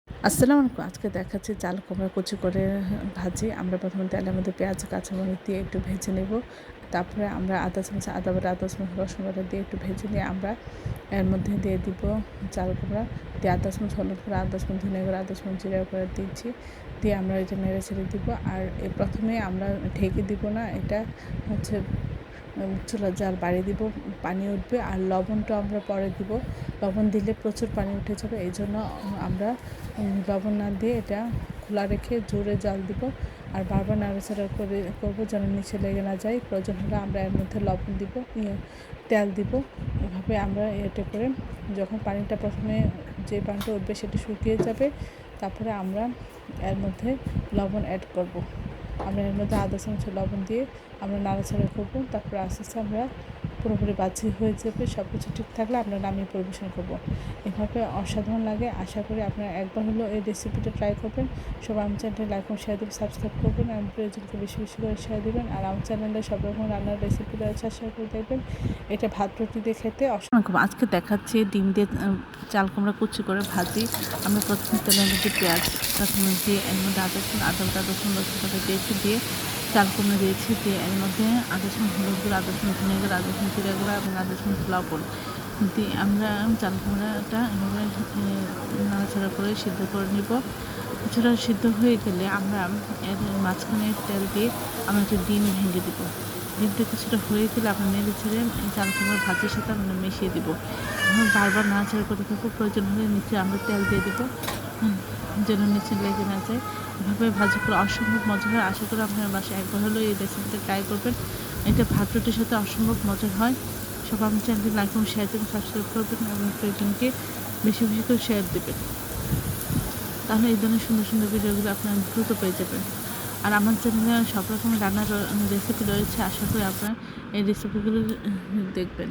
আসসালামু আলাইকুম। আজকে দেখাচ্ছি চাল কুমড়া কুচি করে ভাজি। আমরা প্রথমে তেলের মধ্যে পেঁয়াজ, কাঁচামরিচ দিয়ে একটু ভেজে নেব। তারপরে আমরা আদা চামচ আদা বাটা, আদা চামচ রসুন বাটা দিয়ে একটু ভেজে নিয়ে আমরা এর মধ্যে দিয়ে দিব চাল কুমড়া, দিয়ে আদা চামচ হলুদ গুঁড়া, আদা চামচ ধনিয়া গুঁড়া, আদা চামচ জিরা গুঁড়া দিচ্ছি। দিয়ে আমরা এটা নেড়ে ছেড়ে দিব। আর প্রথমে আমরা ঢেকে দিব না, এটা হচ্ছে চুলার জাল বাড়িয়ে দিব, পানি উঠবে। আর লবণটা আমরা পরে দিব, লবণ দিলে প্রচুর পানি উঠে যাবে। এই জন্য আমরা লবণ না দিয়ে এটা খোলা রেখে জোরে জাল দিব। আর বারবার নাড়াচাড়া করবো যেন নিচে লেগে না যায়। প্রয়োজন হলে আমরা এর মধ্যে লবণ দিব, তেল দিব। এভাবে আমরা এটা করে যখন পানিটা প্রথমে যে পানিটা উঠবে সেটা শুকিয়ে যাবে, তারপরে আমরা এর মধ্যে লবণ অ্যাড করব। আমরা এর মধ্যে আধা চামচ লবণ দিয়ে আমরা নাড়াচাড়া করবো। তারপরে আস্তে আস্তে আমরা পুরোপুরি বাজি হয়ে যাবে। সব কিছু ঠিক থাকলে আমরা নামিয়ে পরিবেশন করবো। এভাবে অসাধারণ লাগে। আশা করি আপনারা একবার হলেও এই রেসিপিটা ট্রাই করবেন। সবাই আমার চ্যানেলটি লাইক এবং শেয়ার দেবেন, সাবস্ক্রাইব করবেন, এবং প্রিয়জনকে বেশি বেশি করে শেয়ার দেবেন। আর আমার চ্যানেলে সব রকম রান্নার রেসিপি রয়েছে, আশা করে দেখবেন। এটা ভাত রুটি দিয়ে খেতে অসম্ভব। আজকে দেখাচ্ছি ডিম দিয়ে চাল কুমড়া কুচি করে ভাজি। আমরা প্রথমে তেলের মধ্যে পেঁয়াজ, কাঁচামরিচ দিয়ে এর মধ্যে আদা বাটা, রসুন বাটা দিয়েছি, দিয়ে চাল কুমড়া দিয়েছি, দিয়ে এর মধ্যে আদা চামচ হলুদ গুঁড়ো, আদা চামচ ধনিয়া গুঁড়ো, আদা চামচ জিরা গুঁড়ো এবং আদা চামচ লবণ দিয়ে আমরা চাল কুমড়াটা এভাবে নাড়াচাড়া করে সিদ্ধ করে নিব। কিছুটা সিদ্ধ হয়ে গেলে আমরা এর মাঝখানে তেল দিয়ে আমরা একটা ডিম ভেঙে দিব। ডিমটা কিছুটা হয়ে গেলে আমরা নেড়ে ছেড়ে চাল কুমড়ার ভাজির সাথে আমরা মিশিয়ে দিব। বারবার নাড়াচাড়া করতে থাকবো। প্রয়োজন হলে নিচে আমরা তেল দিয়ে দেবো যেন নিচে লেগে না যায়। এভাবে ভাজি করে অসম্ভব মজা হয়। আশা করি আপনার বাসায় একবার হলেও এই রেসিপিটা ট্রাই করবেন। এটা ভাত রুটির সাথে অসম্ভব মজার হয়। সবাই আমার চ্যানেলটি লাইক এবং শেয়ার দেবেন, সাবস্ক্রাইব করবেন এবং প্রয়োজনকে বেশি বেশি করে শেয়ার দেবেন। তাহলে এই ধরনের সুন্দর সুন্দর ভিডিওগুলো আপনারা দ্রুত পেয়ে যাবেন। আর আমার চ্যানেলে সব রকমের রান্নার রেসিপি রয়েছে, আশা করি আপনারা এই রেসিপিগুলো দেখবেন।